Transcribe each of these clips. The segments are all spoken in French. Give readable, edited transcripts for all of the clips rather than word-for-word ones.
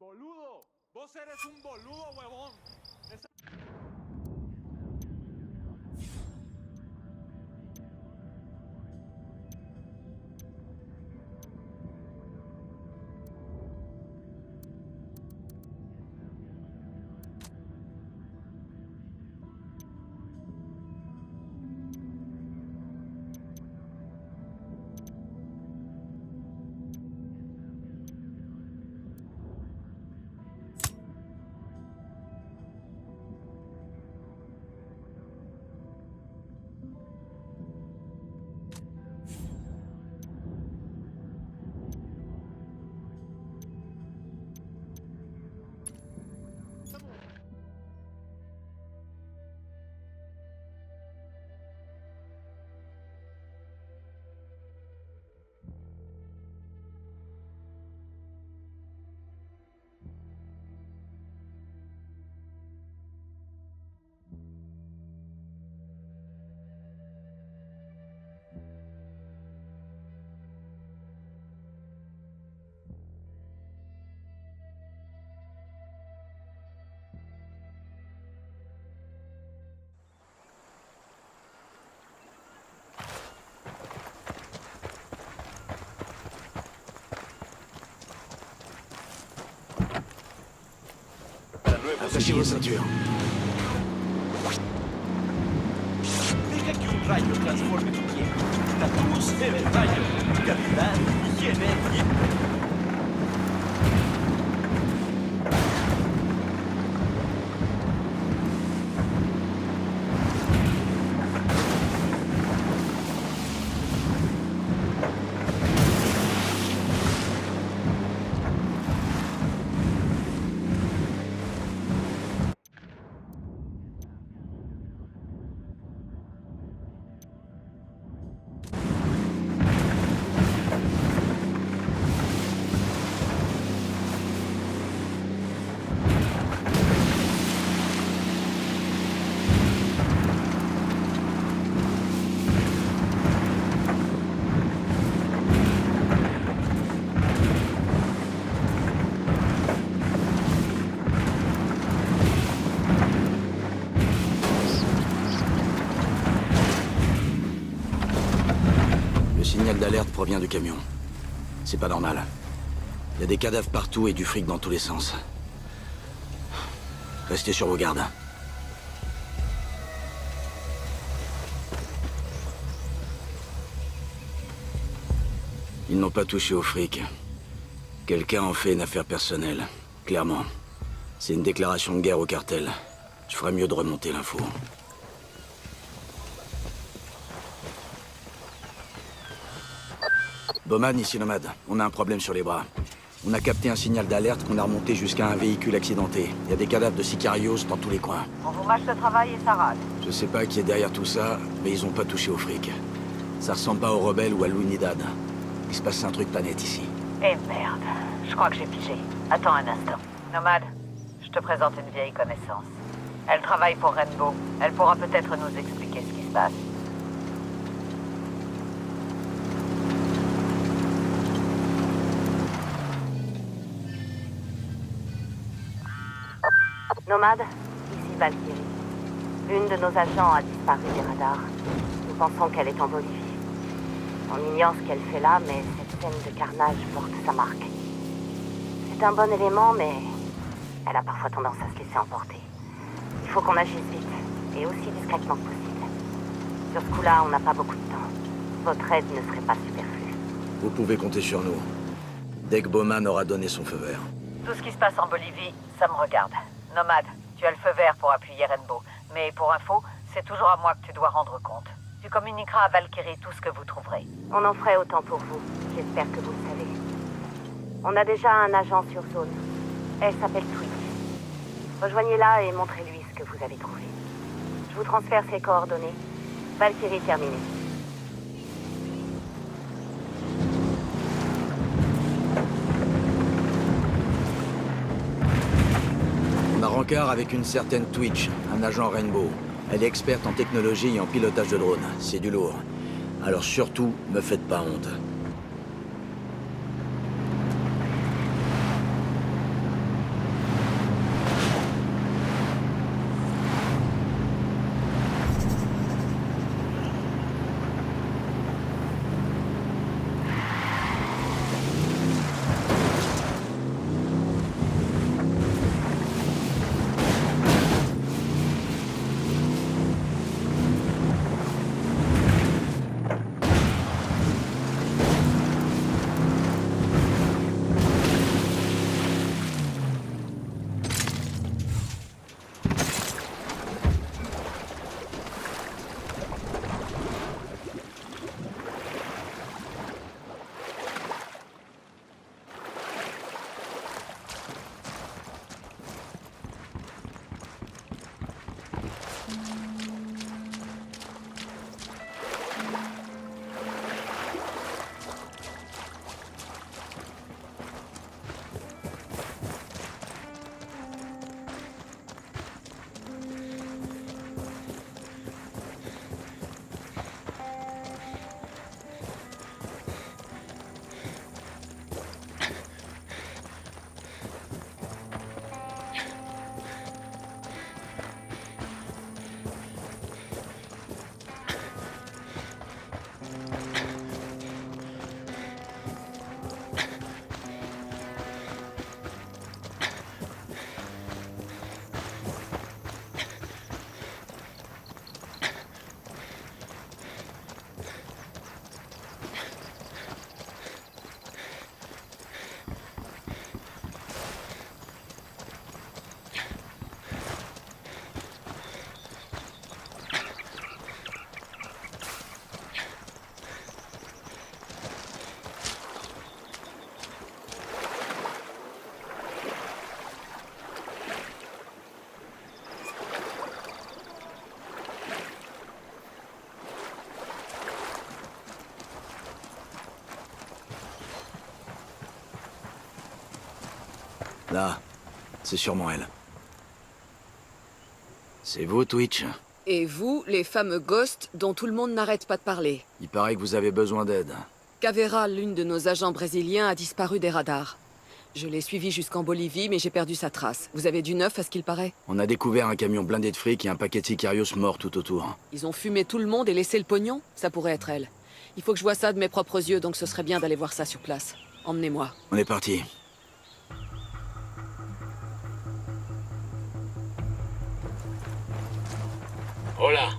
Boludo, vos eres un boludo, huevón. Attachez vos ceintures. Deja que un rayo transforme tu piel. La luz del rayo. Calidad, higiene y... Le signal d'alerte provient du camion. C'est pas normal. Il y a des cadavres partout et du fric dans tous les sens. Restez sur vos gardes. Ils n'ont pas touché au fric. Quelqu'un en fait une affaire personnelle. Clairement. C'est une déclaration de guerre au cartel. Je ferais mieux de remonter l'info. Bowman, ici Nomade. On a un problème sur les bras. On a capté un signal d'alerte qu'on a remonté jusqu'à un véhicule accidenté. Il y a des cadavres de sicarios dans tous les coins. On vous mâche le travail et ça rate. Je sais pas qui est derrière tout ça, mais ils ont pas touché au fric. Ça ressemble pas aux rebelles ou à l'Unidad. Il se passe un truc pas net ici. Eh merde, je crois que j'ai pigé. Attends un instant. Nomade, je te présente une vieille connaissance. Elle travaille pour Rainbow. Elle pourra peut-être nous expliquer ce qui se passe. Nomade, ici Valkyrie. L'une de nos agents a disparu des radars. Nous pensons qu'elle est en Bolivie. On ignore ce qu'elle fait là, mais cette scène de carnage porte sa marque. C'est un bon élément, mais elle a parfois tendance à se laisser emporter. Il faut qu'on agisse vite, et aussi discrètement que possible. Sur ce coup-là, on n'a pas beaucoup de temps. Votre aide ne serait pas superflue. Vous pouvez compter sur nous. Dès que Bowman aura donné son feu vert. Tout ce qui se passe en Bolivie, ça me regarde. Nomade, tu as le feu vert pour appuyer Rainbow. Mais pour info, c'est toujours à moi que tu dois rendre compte. Tu communiqueras à Valkyrie tout ce que vous trouverez. On en ferait autant pour vous. J'espère que vous le savez. On a déjà un agent sur zone. Elle s'appelle Twitch. Rejoignez-la et montrez-lui ce que vous avez trouvé. Je vous transfère ses coordonnées. Valkyrie terminée. On a rencard avec une certaine Twitch, un agent Rainbow. Elle est experte en technologie et en pilotage de drone. C'est du lourd. Alors surtout, me faites pas honte. Là, c'est sûrement elle. C'est vous, Twitch? Et vous, les fameux Ghosts dont tout le monde n'arrête pas de parler. Il paraît que vous avez besoin d'aide. Cavera, l'une de nos agents brésiliens, a disparu des radars. Je l'ai suivi jusqu'en Bolivie, mais j'ai perdu sa trace. Vous avez du neuf, à ce qu'il paraît? On a découvert un camion blindé de fric et un paquet de sicarios morts tout autour. Ils ont fumé tout le monde et laissé le pognon? Ça pourrait être elle. Il faut que je voie ça de mes propres yeux, donc ce serait bien d'aller voir ça sur place. Emmenez-moi. On est parti. Hola.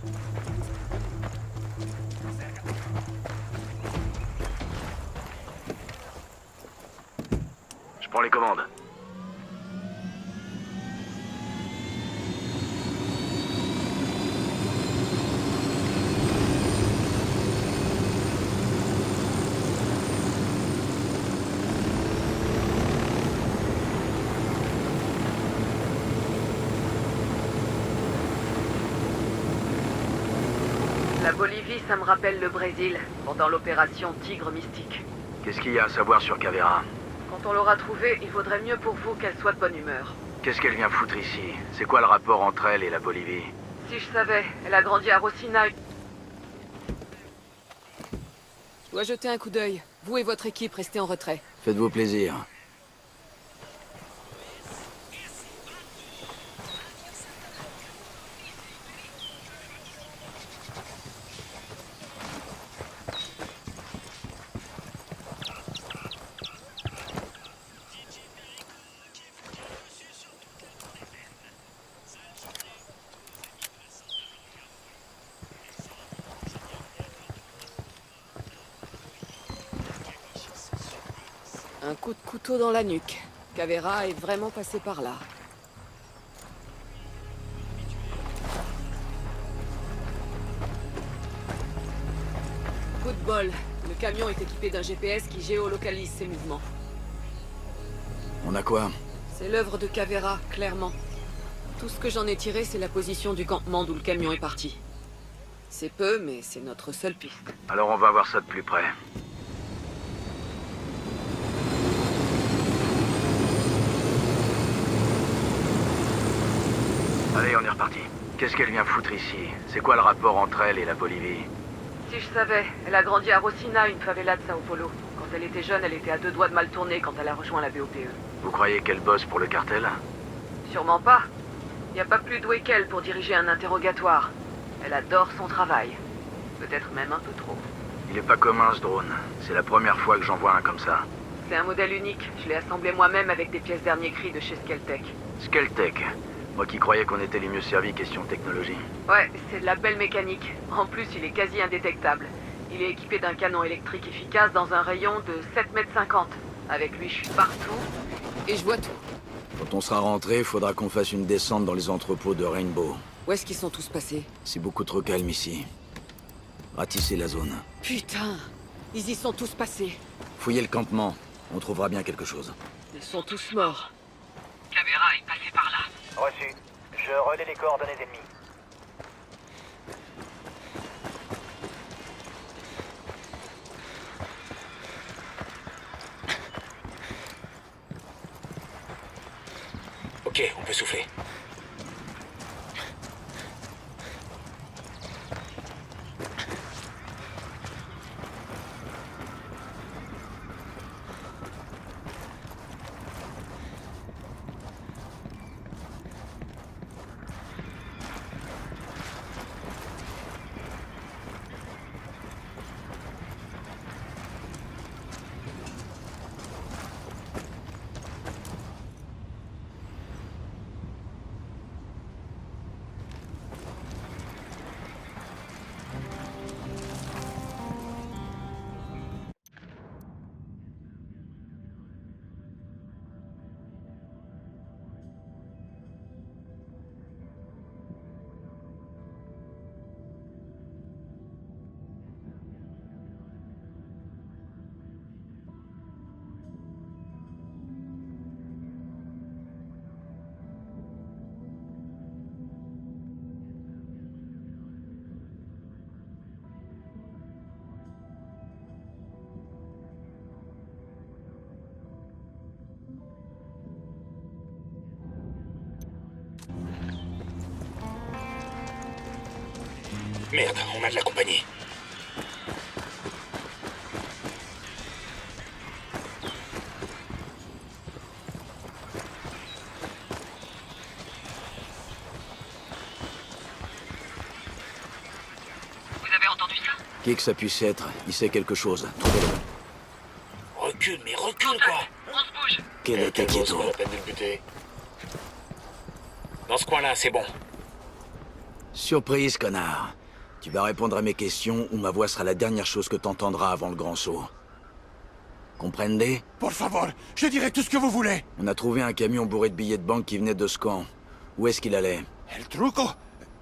Je prends les commandes. La Bolivie, ça me rappelle le Brésil, pendant l'opération Tigre Mystique. Qu'est-ce qu'il y a à savoir sur Cavera? Quand on l'aura trouvée, il vaudrait mieux pour vous qu'elle soit de bonne humeur. Qu'est-ce qu'elle vient foutre ici? C'est quoi le rapport entre elle et la Bolivie? Si je savais, elle a grandi à Rosina. Je dois jeter un coup d'œil. Vous et votre équipe, restez en retrait. Faites-vous plaisir. Un coup de couteau dans la nuque. Cavera est vraiment passé par là. Coup de bol. Le camion est équipé d'un GPS qui géolocalise ses mouvements. On a quoi? C'est l'œuvre de Cavera, clairement. Tout ce que j'en ai tiré, c'est la position du campement d'où le camion est parti. C'est peu, mais c'est notre seule piste. Alors on va voir ça de plus près. Allez, on est reparti. Qu'est-ce qu'elle vient foutre ici? C'est quoi le rapport entre elle et la Bolivie? Si je savais, elle a grandi à Rosina, une favela de Sao Paulo. Quand elle était jeune, elle était à deux doigts de mal tourner quand elle a rejoint la BOPE. Vous croyez qu'elle bosse pour le cartel? Sûrement pas. Y a pas plus doué qu'elle pour diriger un interrogatoire. Elle adore son travail. Peut-être même un peu trop. Il est pas commun ce drone. C'est la première fois que j'en vois un comme ça. C'est un modèle unique. Je l'ai assemblé moi-même avec des pièces dernier cri de chez Skeltech. Skeltech. Moi qui croyais qu'on était les mieux servis question technologie. Ouais, c'est de la belle mécanique. En plus, il est quasi indétectable. Il est équipé d'un canon électrique efficace dans un rayon de 7,50 m. Avec lui, je suis partout et je vois tout. Quand on sera rentré, il faudra qu'on fasse une descente dans les entrepôts de Rainbow. Où est-ce qu'ils sont tous passés? C'est beaucoup trop calme ici. Ratisser la zone. Putain! Ils y sont tous passés. Fouillez le campement. On trouvera bien quelque chose. Ils sont tous morts. Cavera est passé par là. Reçu. Je relais les coordonnées ennemies. Ok, on peut souffler. Merde, on a de la compagnie. Vous avez entendu ça? Qui que ça puisse être, il sait quelque chose. Trouvez-le. Recule, mais recule, quoi. On se bouge. Quel est Quel gros, c'est quieto. pas la peine de le buter. Dans ce coin-là, c'est bon. Surprise, connard. Tu vas répondre à mes questions ou ma voix sera la dernière chose que t'entendras avant le grand saut. Comprendez? Por favor, je dirai tout ce que vous voulez. On a trouvé un camion bourré de billets de banque qui venait de ce camp. Où est-ce qu'il allait? El truco?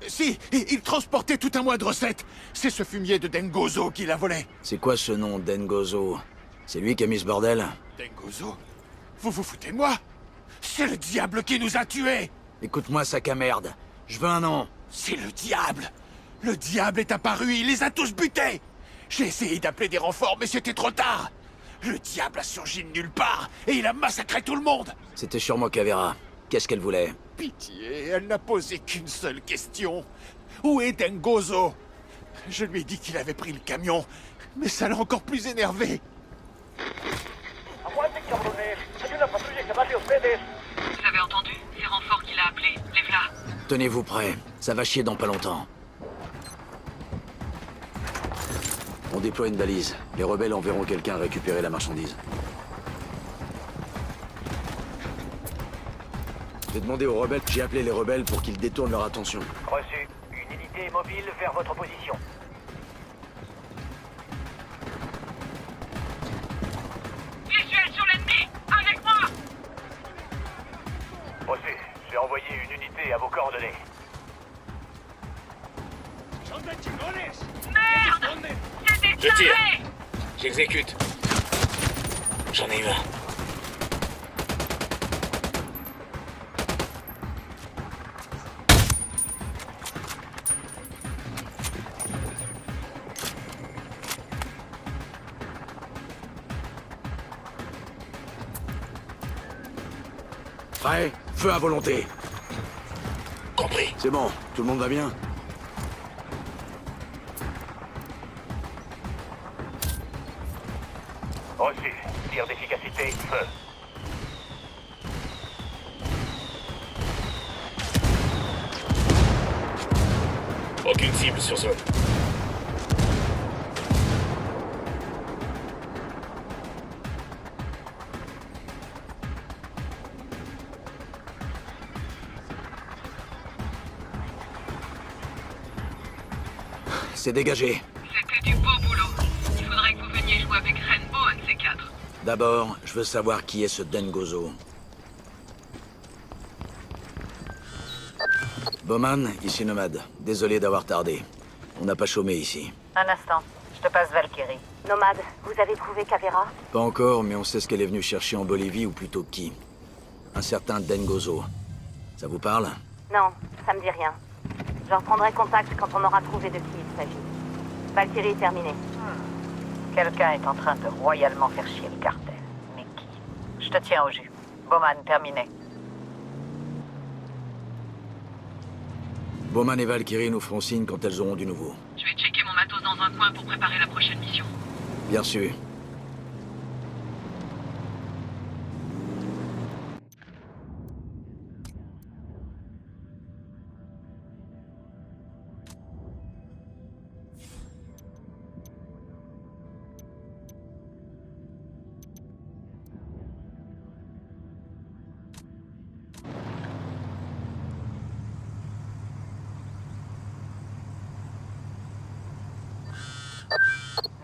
Si, il transportait tout un mois de recettes. C'est ce fumier de Dengozo qui l'a volé. C'est quoi ce nom, Dengozo? C'est lui qui a mis ce bordel? Dengozo? Vous vous foutez de moi? C'est le diable qui nous a tués. Écoute-moi, sac à merde. Je veux un nom. C'est le diable. Le diable est apparu, il les a tous butés. J'ai essayé d'appeler des renforts, mais c'était trop tard. Le diable a surgi de nulle part, et il a massacré tout le monde. C'était sûrement Cavera. Qu'est-ce qu'elle voulait? Pitié, elle n'a posé qu'une seule question. Où est Dengozo? Je lui ai dit qu'il avait pris le camion, mais ça l'a encore plus énervé. Vous avez entendu? C'est renfort qui l'a appelé. Les v'là. Tenez-vous prêts. Ça va chier dans pas longtemps. On déploie une balise. Les rebelles enverront quelqu'un récupérer la marchandise. J'ai demandé aux rebelles, j'ai appelé les rebelles pour qu'ils détournent leur attention. Reçu. Une unité est mobile vers votre position. Visuel sur l'ennemi. Avec moi. Reçu. J'ai envoyé une unité à vos coordonnées. Merde. C'est Je tire. déclaré. J'exécute. J'en ai eu un. Prêt? Feu à volonté. Compris. C'est bon, tout le monde va bien? Reçu. Tir d'efficacité, feu. Aucune cible sur zone. C'est dégagé. C'était du beau boulot. Il faudrait que vous veniez jouer avec Rainbow, un de ces quatre. D'abord, je veux savoir qui est ce Dengozo. Bowman, ici Nomade. Désolé d'avoir tardé. On n'a pas chômé ici. Un instant, je te passe Valkyrie. Nomade, vous avez trouvé Cavera? Pas encore, mais on sait ce qu'elle est venue chercher en Bolivie, ou plutôt qui. Un certain Dengozo. Ça vous parle? Non, ça me dit rien. Je reprendrai contact quand on aura trouvé de qui il s'agit. Valkyrie terminée. Quelqu'un est en train de royalement faire chier le cartel. Mais qui? Je te tiens au jus. Bowman, terminé. Bowman et Valkyrie nous feront signe quand elles auront du nouveau. Je vais checker mon matos dans un coin pour préparer la prochaine mission. Bien sûr.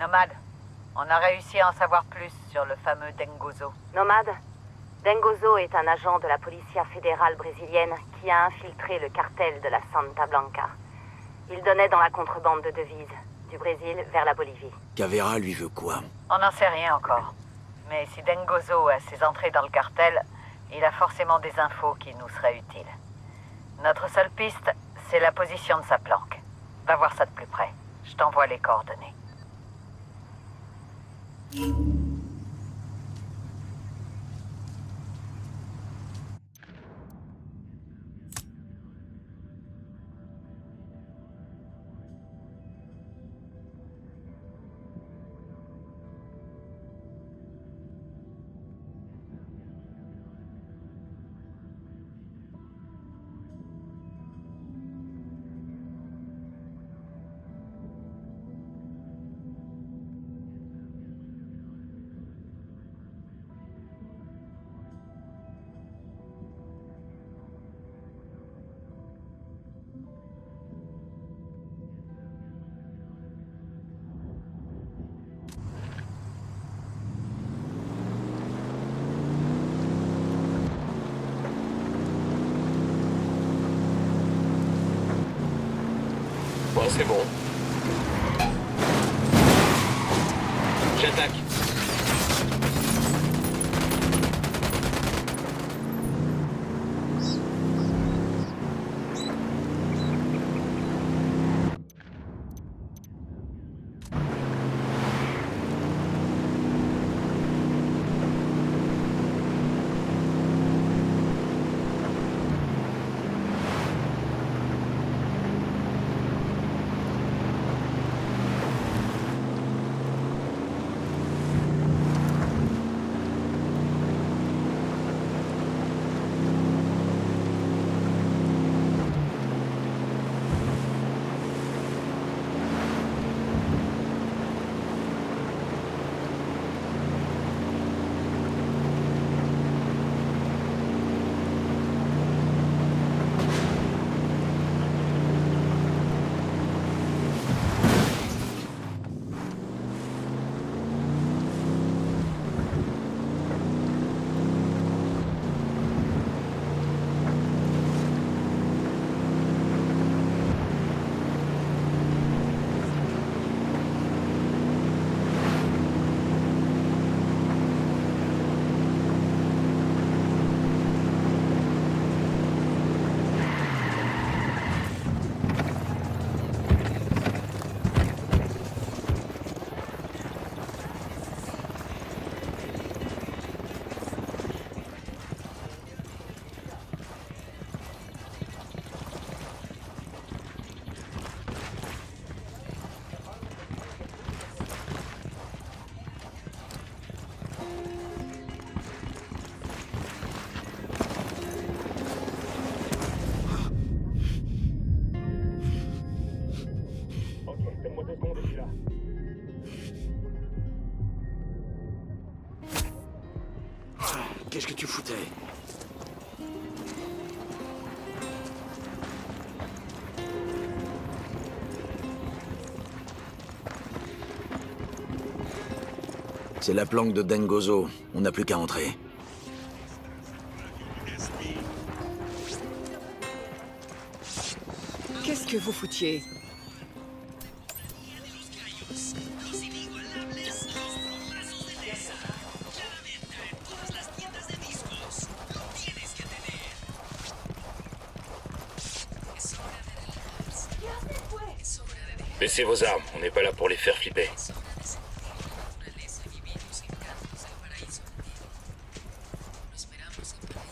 Nomade, on a réussi à en savoir plus sur le fameux Dengozo. Nomade, Dengozo est un agent de la Policia fédérale brésilienne qui a infiltré le cartel de la Santa Blanca. Il donnait dans la contrebande de devises, du Brésil vers la Bolivie. Cavera lui veut quoi? On n'en sait rien encore. Mais si Dengozo a ses entrées dans le cartel, il a forcément des infos qui nous seraient utiles. Notre seule piste, c'est la position de sa planque. Va voir ça de plus près. Je t'envoie les coordonnées. C'est bon. J'attaque. Ok, donne-moi 2 secondes et je suis là. Qu'est-ce que tu foutais? C'est la planque de Dengozo. On n'a plus qu'à entrer. Qu'est-ce que vous foutiez? Baissez vos armes, on n'est pas là pour les faire flipper.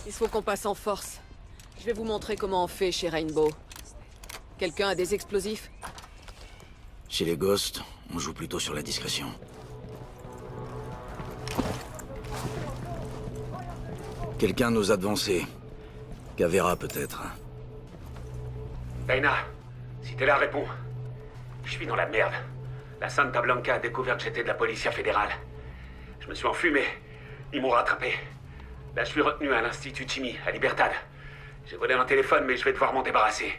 Il faut qu'on passe en force. Je vais vous montrer comment on fait chez Rainbow. Quelqu'un a des explosifs? Chez les Ghosts, on joue plutôt sur la discrétion. Quelqu'un nous a devancés. Caveira, peut-être. Taina, si t'es là, réponds. Je suis dans la merde. La Santa Blanca a découvert que j'étais de la Policia fédérale. Je me suis enfui, mais ils m'ont rattrapé. Là, je suis retenu à l'Institut Chimie, à Libertad. J'ai volé un téléphone, mais je vais devoir m'en débarrasser.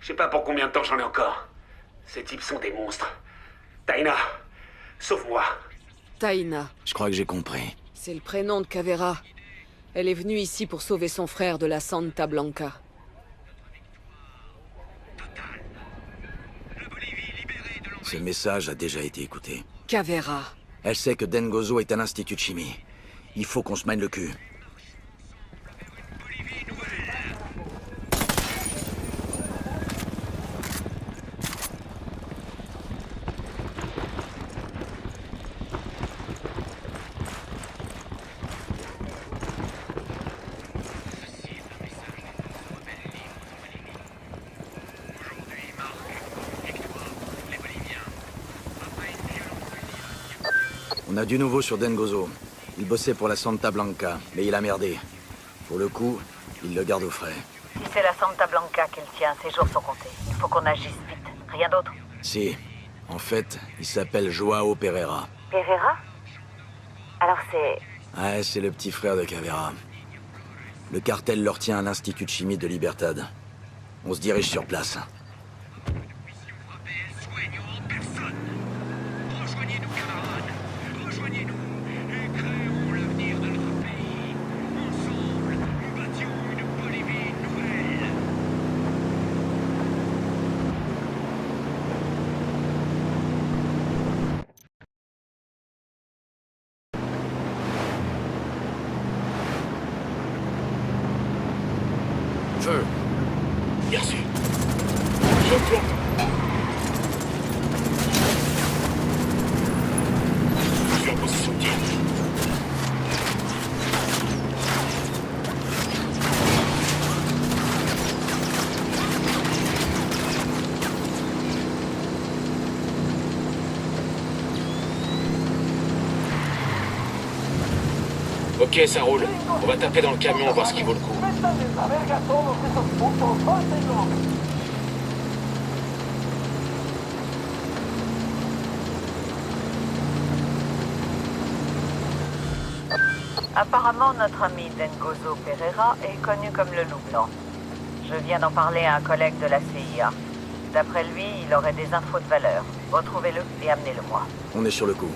Je sais pas pour combien de temps j'en ai encore. Ces types sont des monstres. Taina, sauve-moi. Taina. Je crois que j'ai compris. C'est le prénom de Caveira. Elle est venue ici pour sauver son frère de la Santa Blanca. Ce message a déjà été écouté. Caveira. Elle sait que Dengozo est à l'Institut de Chimie. Il faut qu'on se mène le cul. On a du nouveau sur Dengozo. Il bossait pour la Santa Blanca, mais il a merdé. Pour le coup, il le garde au frais. Si c'est la Santa Blanca qu'il tient, ses jours sont comptés. Il faut qu'on agisse vite. Rien d'autre? Si. En fait, il s'appelle Joao Pereira. Pereira? Alors c'est... Ouais, c'est le petit frère de Caveira. Le cartel le retient à l'Institut de Chimie de Libertad. On se dirige sur place. Ok, ça roule. On va taper dans le camion, voir ce qui vaut le coup. Apparemment, notre ami Dengozo Pereira est connu comme le Loup Blanc. Je viens d'en parler à un collègue de la CIA. D'après lui, il aurait des infos de valeur. Retrouvez-le et amenez-le-moi. On est sur le coup.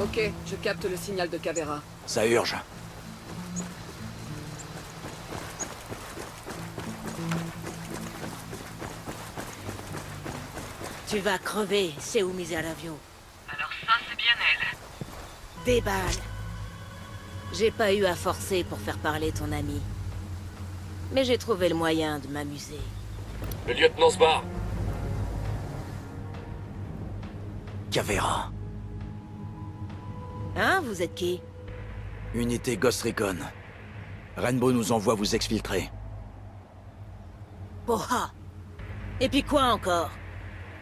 Ok, je capte le signal de Cavera. Ça urge. Tu vas crever, c'est où Miseravio. Alors ça, c'est bien elle. Des balles. J'ai pas eu à forcer pour faire parler ton ami. Mais j'ai trouvé le moyen de m'amuser. Le lieutenant se barre. Cavera. Hein, vous êtes qui? Unité Ghost Recon. Rainbow nous envoie vous exfiltrer. Poha. Et puis quoi encore?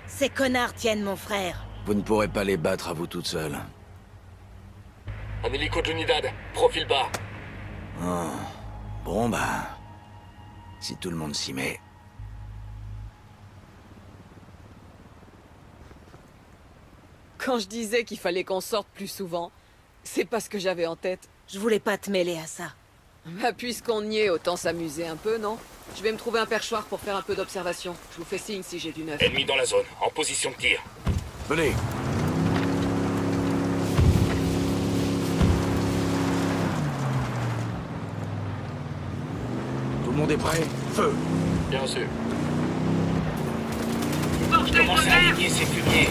Ces connards tiennent mon frère. Vous ne pourrez pas les battre à vous toute seule. Un hélico de l'Unidad. Profil bas. Ah. Bon bah... Si tout le monde s'y met... Quand je disais qu'il fallait qu'on sorte plus souvent, c'est pas ce que j'avais en tête. Je voulais pas te mêler à ça. Bah, puisqu'on y est, autant s'amuser un peu, non? Je vais me trouver un perchoir pour faire un peu d'observation. Je vous fais signe si j'ai du neuf. Ennemi dans la zone. En position de tir. Venez. Tout le monde est prêt? Feu! Bien sûr. Bordel Commencez de à merde! aligner ces fumiers.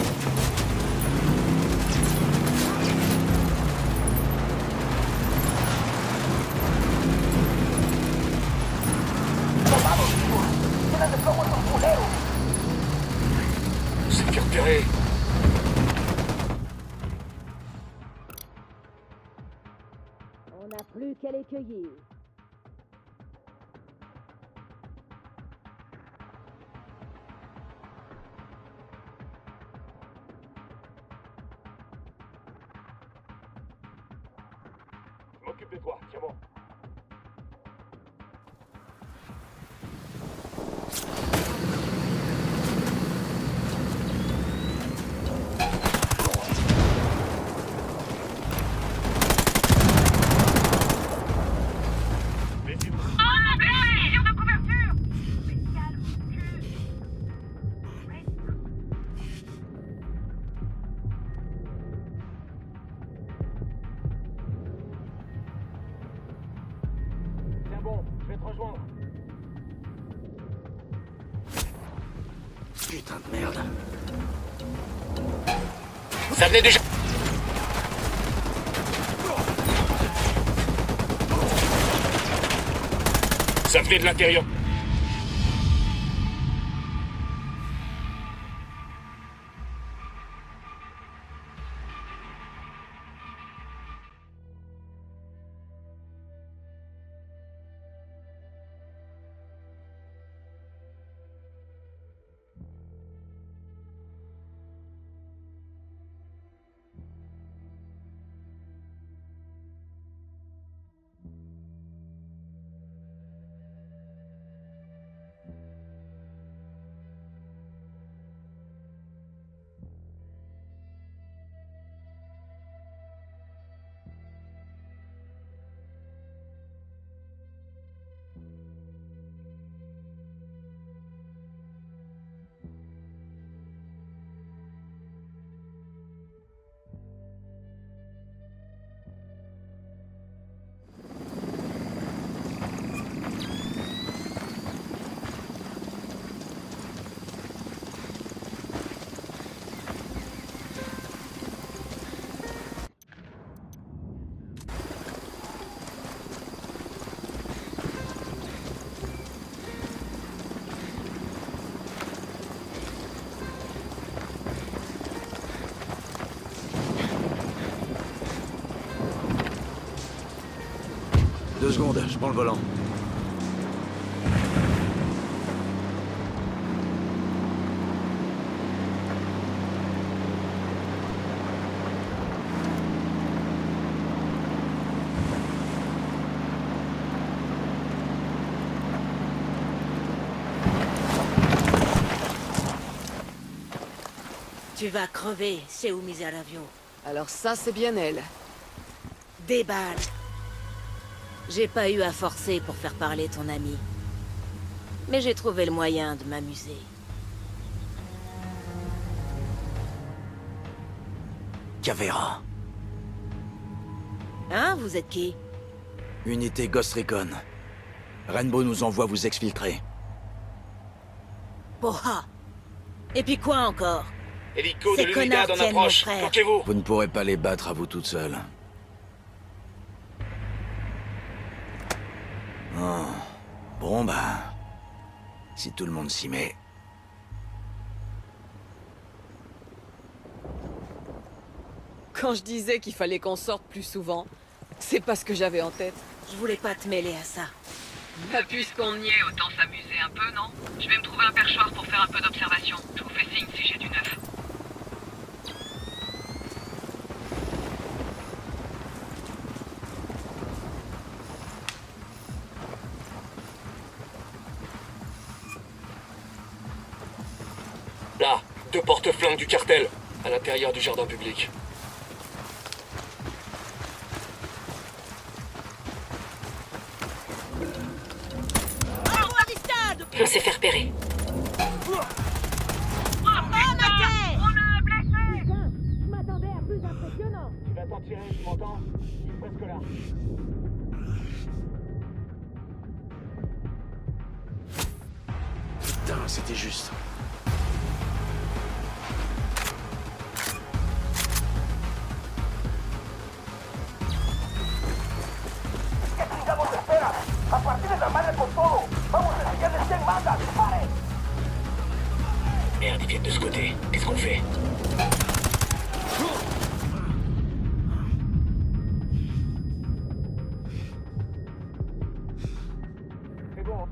On s'est fait repérer. On n'a plus qu'à les cueillir. Je m'occupe de toi. Tiens bon. Oh, bébé! Tire de couverture! Tiens bon. Je vais te rejoindre. Putain de merde. Ça venait déjà. Ça venait de l'intérieur. 2 secondes, je prends le volant. Tu vas crever, c'est où Miseravio. Alors ça, c'est bien elle. Des balles. J'ai pas eu à forcer pour faire parler ton ami. Mais j'ai trouvé le moyen de m'amuser. Cavera. Hein, vous êtes qui? Unité Ghost Recon. Rainbow nous envoie vous exfiltrer. Poha. Et puis quoi encore? Hélico de Ces connards l'unité en tiennent mon approche. frère. Planquez-vous. Vous ne pourrez pas les battre à vous toute seule. Oh. Bon bah... Si tout le monde s'y met... Quand je disais qu'il fallait qu'on sorte plus souvent, c'est pas ce que j'avais en tête. Je voulais pas te mêler à ça. Puisqu'on y est, autant s'amuser un peu, non? Je vais me trouver un perchoir pour faire un peu d'observation. Je vous fais signe si j'ai du neuf. Là, 2 porte-flingues du cartel, à l'intérieur du jardin public. On s'est fait repérer. Tu vas t'en tirer, tu m'entends? Il est presque là. Putain, c'était juste. Merde, ils viennent de ce côté. Qu'est-ce qu'on fait? C'est bon.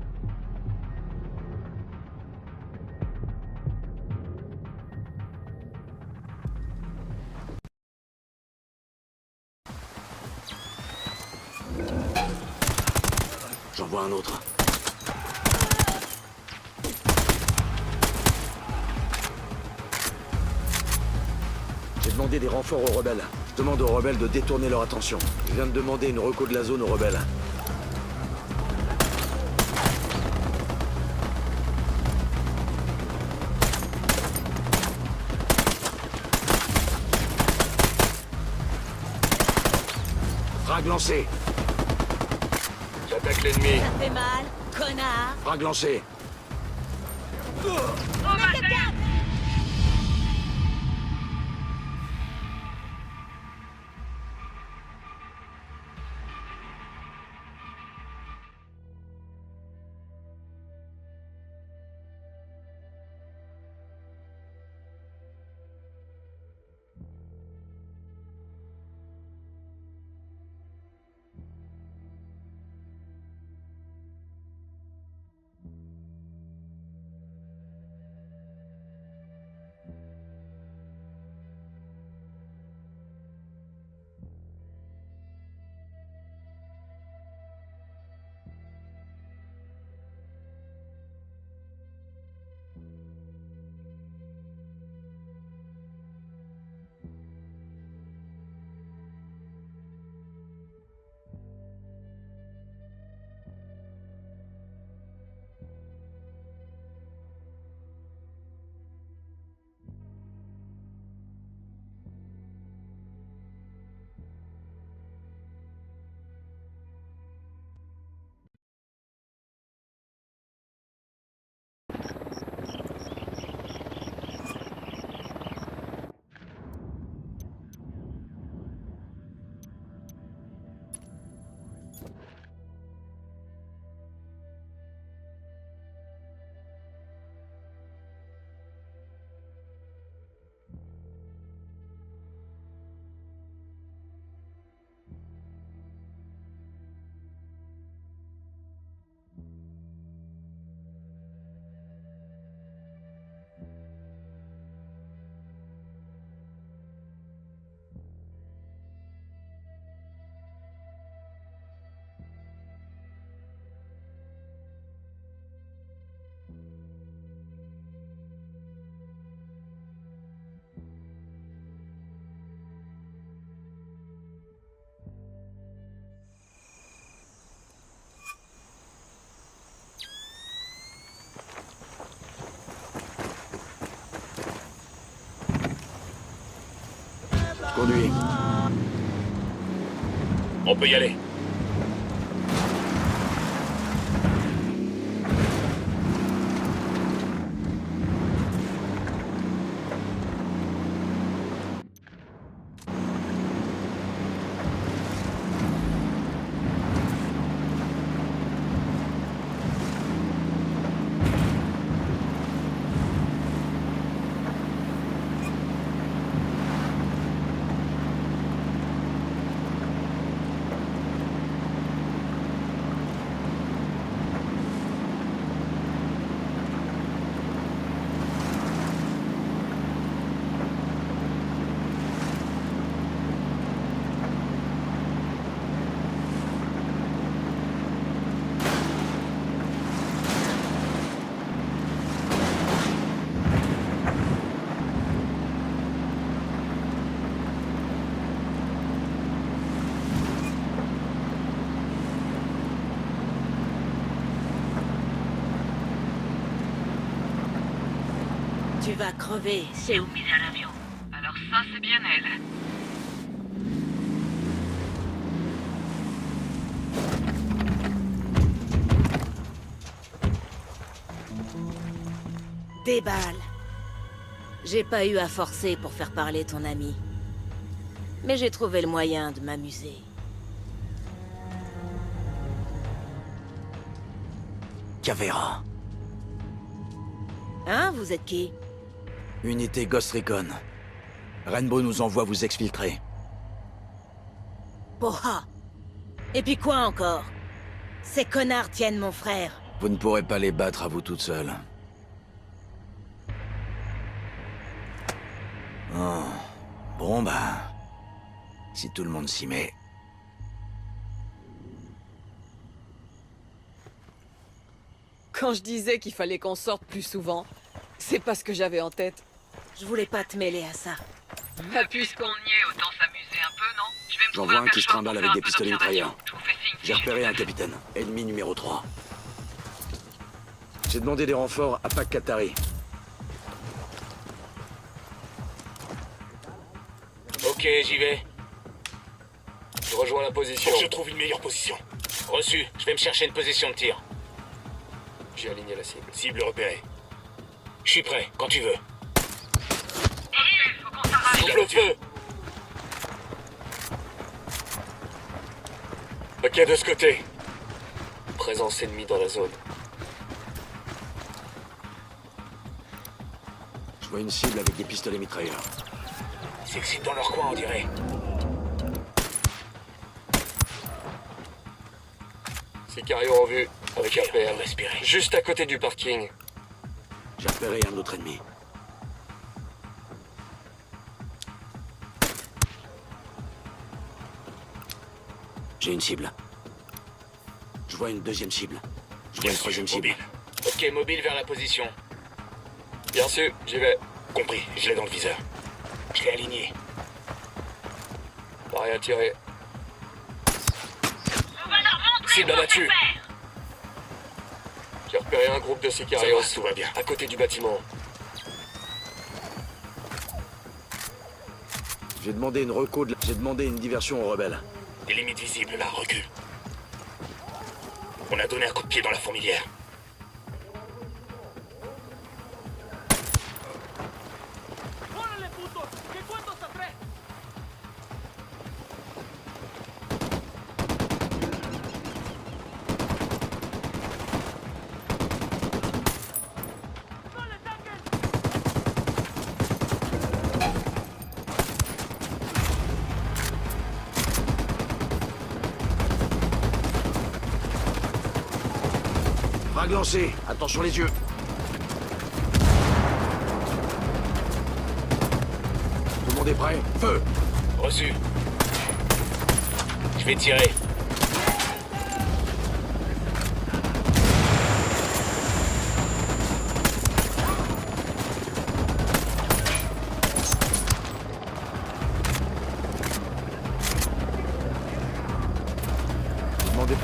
J'en vois un autre. J'ai demandé des renforts aux rebelles. Je demande aux rebelles de détourner leur attention. Je viens de demander une reco de la zone aux rebelles. Frag lancé. J'attaque l'ennemi. Ça fait mal, connard. Frag lancé. conduit. On peut y aller. Tu vas crever, c'est où? Alors ça, c'est bien elle. Des balles. J'ai pas eu à forcer pour faire parler ton ami. Mais j'ai trouvé le moyen de m'amuser. Cavera. Hein, vous êtes qui? Unité Ghost Recon. Rainbow nous envoie vous exfiltrer. Poha. Et puis quoi encore? Ces connards tiennent mon frère. Vous ne pourrez pas les battre à vous toute seule. Oh. Bon bah... Si tout le monde s'y met... Quand je disais qu'il fallait qu'on sorte plus souvent, c'est pas ce que j'avais en tête. Je voulais pas te mêler à ça. Bah, puisqu'on y est, autant s'amuser un peu, non? Je vais me J'en trouver vois un un qui se perchoir trimballe pour avec des faire un peu pistolets mitrailleurs. d'observation. Je vous fais signe. J'ai repéré un capitaine. Ennemi numéro 3. J'ai demandé des renforts à Pac Katari. Ok, j'y vais. Je rejoins la position. Faut que je trouve une meilleure position. Reçu. Je vais me chercher une position de tir. J'ai aligné la cible. Cible repérée. Je suis prêt, quand tu veux. Ok, faut qu'on s'arrache. Souffle le feu. Ok, de ce côté. Présence ennemie dans la zone. Je vois une cible avec des pistolets mitrailleurs. Ils s'excitent dans leur coin, on dirait. Sicario en vue, avec Ok, RPM. on va respirer. Juste à côté du parking. J'ai repéré un autre ennemi. J'ai une cible. Je vois une deuxième cible. Je vois une troisième cible. Mobile. Ok, mobile vers la position. Bien sûr, j'y vais. Compris, je l'ai dans le viseur. Je l'ai aligné. Pas rien tiré. On va leur montrer Cible qu'on sait abattue. faire. J'ai repéré un groupe de Sicarios. Ça va, tout va bien. À côté du bâtiment. J'ai demandé une reco de... J'ai demandé une diversion aux rebelles. Des limites visibles, là, recule. On a donné un coup de pied dans la fourmilière. Frag lancé. Attention les yeux. Tout le monde est prêt? Feu! Reçu. Je vais tirer. Demandez...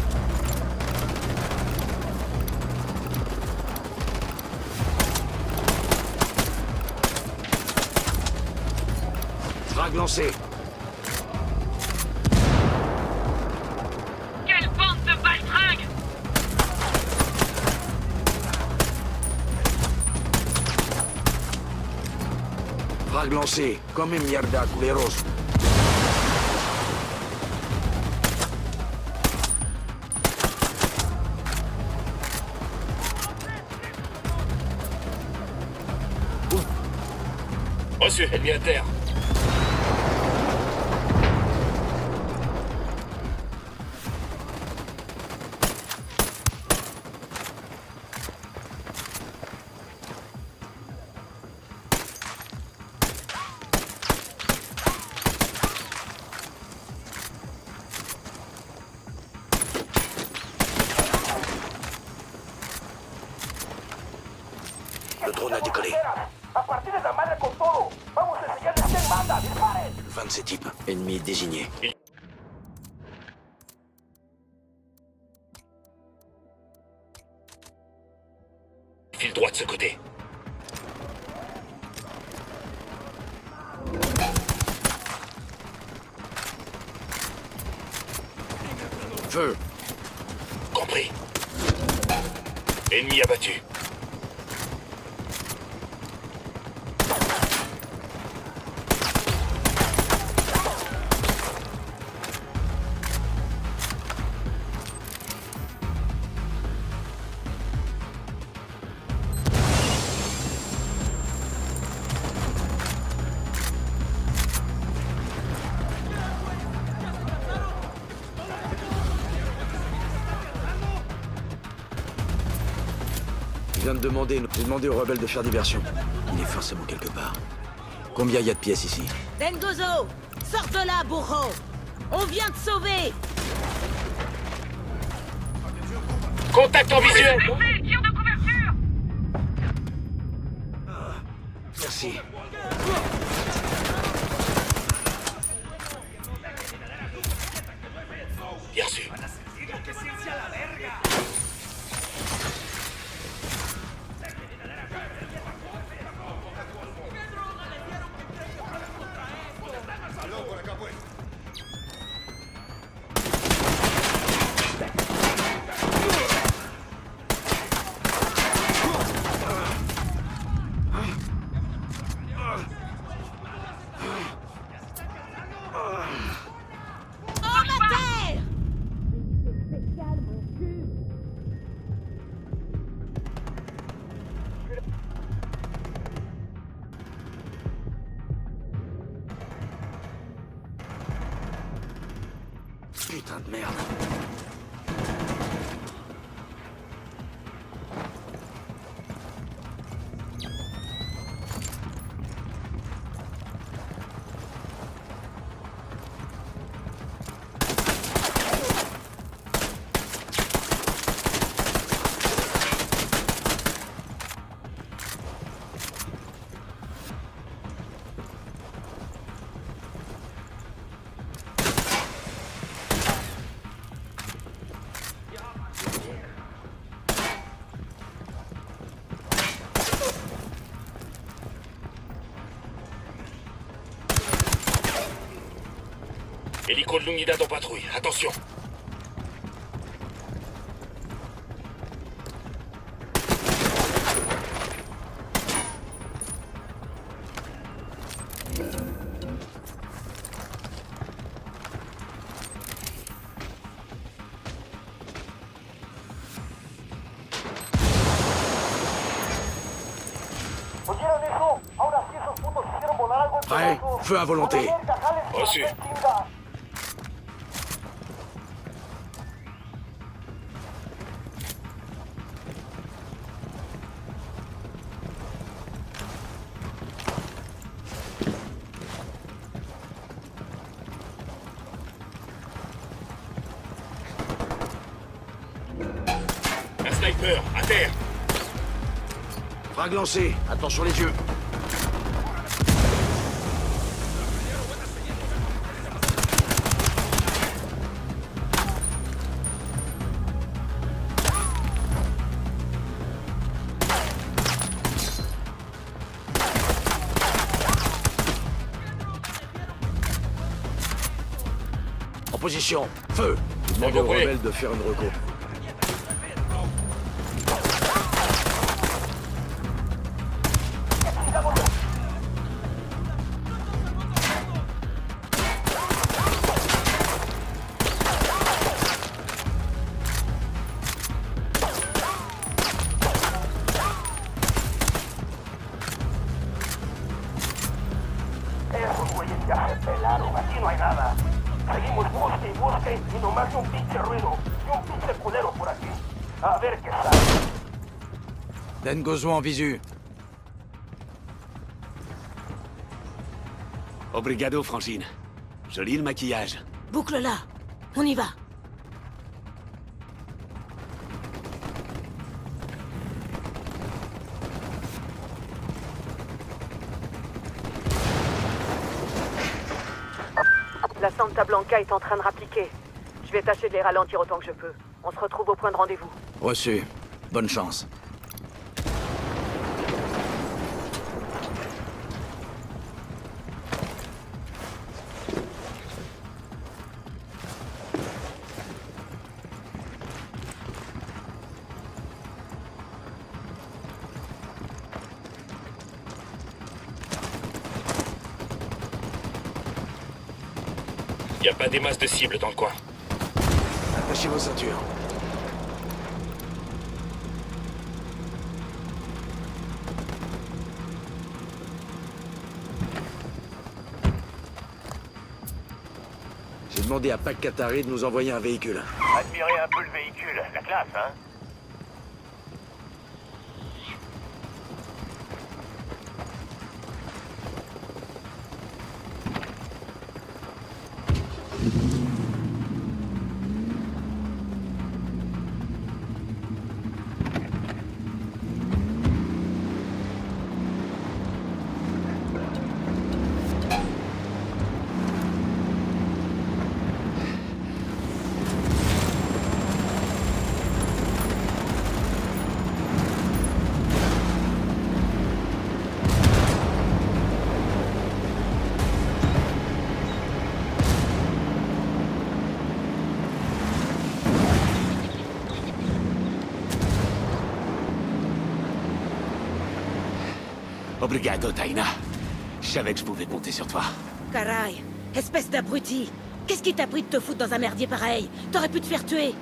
Frag lancé. Frag lancé. Come mierda, culeros. Reçu, ennemi à terre. Le drone a décollé. Le 27 types. Ennemi désigné. File droit de ce côté. Feu. Compris. Ennemi abattu. J'ai demandé aux rebelles de faire diversion. Il est forcément quelque part. Combien y a de pièces ici? Dengozo, sors de là, bourreau. On vient te sauver. Contact en visuel. Tire de couverture. Merci. Bien reçu. Putain de merde. Hélico de l'unidad en patrouille. Attention. Prêt? Feu à volonté. Reçu. Un sniper, à terre. Frag lancé. Attention les yeux. En position. Feu. Demande aux rebelles de faire une reco. Espérate y nomás un pinche ruido y un pinche culero por aquí. A ver qué sale. Dengozo en visu. Obrigado, Francine. Joli le maquillage. Boucle-la. On y va. La Santa Blanca est en train de rappliquer. Je vais tâcher de les ralentir autant que je peux. On se retrouve au point de rendez-vous. Reçu. Bonne chance. Y a pas des masses de cibles dans le coin. Attachez vos ceintures. J'ai demandé à Pac Katari de nous envoyer un véhicule. Admirez un peu le véhicule, la classe, hein. Obrigado, Taina. Je savais que je pouvais compter sur toi. Caray, espèce d'abruti. Qu'est-ce qui t'a pris de te foutre dans un merdier pareil? T'aurais pu te faire tuer.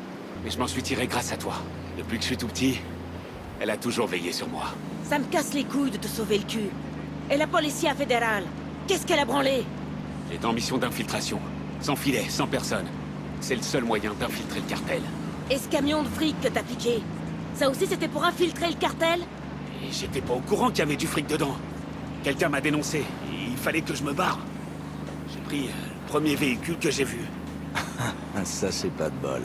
Mais je m'en suis tiré grâce à toi. Depuis que je suis tout petit, elle a toujours veillé sur moi. Ça me casse les couilles de te sauver le cul. Et la Policia fédérale, qu'est-ce qu'elle a branlé? J'étais en mission d'infiltration. Sans filet, sans personne. C'est le seul moyen d'infiltrer le cartel. Et ce camion de fric que t'as piqué, ça aussi c'était pour infiltrer le cartel? Et j'étais pas au courant qu'il y avait du fric dedans. Quelqu'un m'a dénoncé. Il fallait que je me barre. J'ai pris le premier véhicule que j'ai vu. Ça, c'est pas de bol.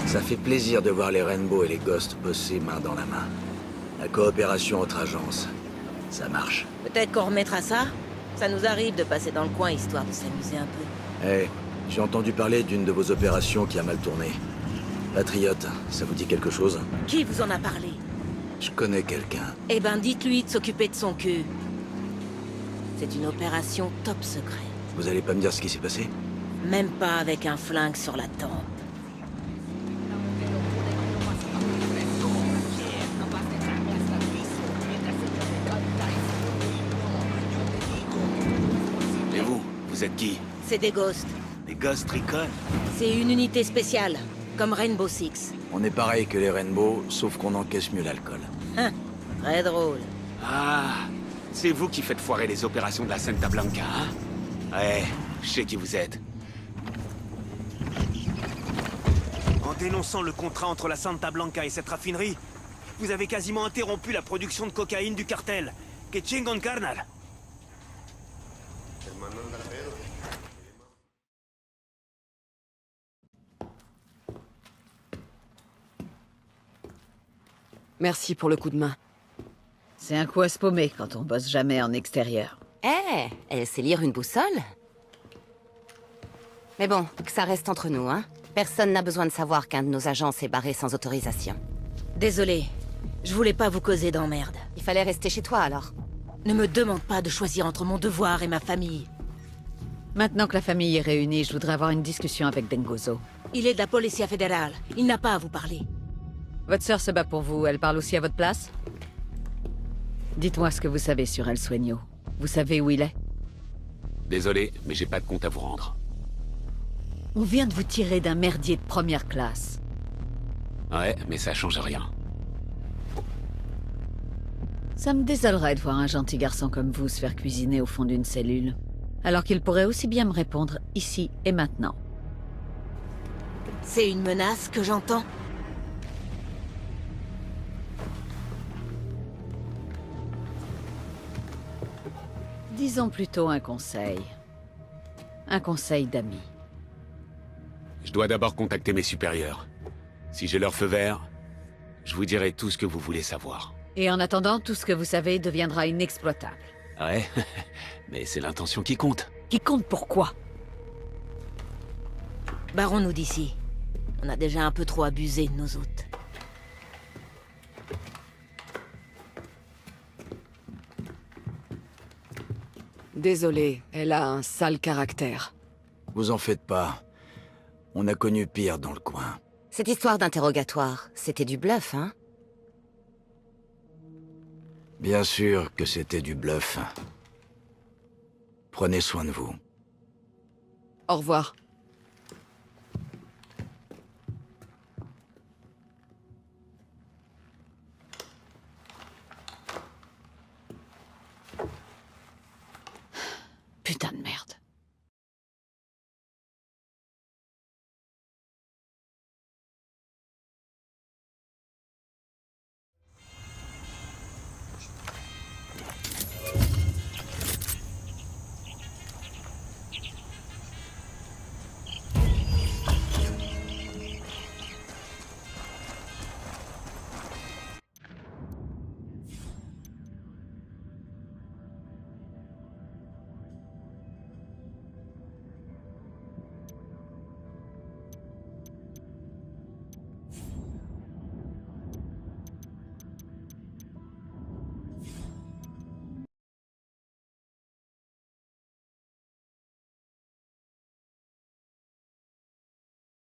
Ça fait plaisir de voir les Rainbow et les Ghosts bosser main dans la main. La coopération entre agences, ça marche. Peut-être qu'on remettra ça? Ça nous arrive de passer dans le coin histoire de s'amuser un peu. Eh, j'ai entendu parler d'une de vos opérations qui a mal tourné. Patriote, ça vous dit quelque chose? Qui vous en a parlé? Je connais quelqu'un. Eh ben dites-lui de s'occuper de son cul. C'est une opération top secret. Vous allez pas me dire ce qui s'est passé? Même pas avec un flingue sur la tempe. Et vous êtes qui? C'est des ghosts. Des Ghost Recon? C'est une unité spéciale, comme Rainbow Six. On est pareil que les Rainbow, sauf qu'on encaisse mieux l'alcool. Hein, très drôle. Ah, c'est vous qui faites foirer les opérations de la Santa Blanca, hein? Ouais, je sais qui vous êtes. En dénonçant le contrat entre la Santa Blanca et cette raffinerie, vous avez quasiment interrompu la production de cocaïne du cartel. Que chingon, carnal! Merci pour le coup de main. C'est un coup à se paumer quand on bosse jamais en extérieur. Eh, elle sait lire une boussole? Mais bon, que ça reste entre nous, hein. Personne n'a besoin de savoir qu'un de nos agents s'est barré sans autorisation. Désolé, je voulais pas vous causer d'emmerde. Il fallait rester chez toi, alors. Ne me demande pas de choisir entre mon devoir et ma famille. Maintenant que la famille est réunie, je voudrais avoir une discussion avec Dengozo. Il est de la Policia fédérale. Il n'a pas à vous parler. Votre sœur se bat pour vous, elle parle aussi à votre place? Dites-moi ce que vous savez sur El Sueño. Vous savez où il est? Désolé, mais j'ai pas de compte à vous rendre. On vient de vous tirer d'un merdier de première classe. Ouais, mais ça change rien. Ça me désolerait de voir un gentil garçon comme vous se faire cuisiner au fond d'une cellule. Alors qu'il pourrait aussi bien me répondre ici et maintenant. C'est une menace que j'entends? Disons plutôt un conseil. Un conseil d'ami. Je dois d'abord contacter mes supérieurs. Si j'ai leur feu vert, je vous dirai tout ce que vous voulez savoir. Et en attendant, tout ce que vous savez deviendra inexploitable. Ouais, mais c'est l'intention qui compte. Qui compte pourquoi? Barrons-nous d'ici. On a déjà un peu trop abusé de nos hôtes. Désolée, elle a un sale caractère. Vous en faites pas. On a connu pire dans le coin. Cette histoire d'interrogatoire, c'était du bluff, hein? Bien sûr que c'était du bluff. Prenez soin de vous. Au revoir.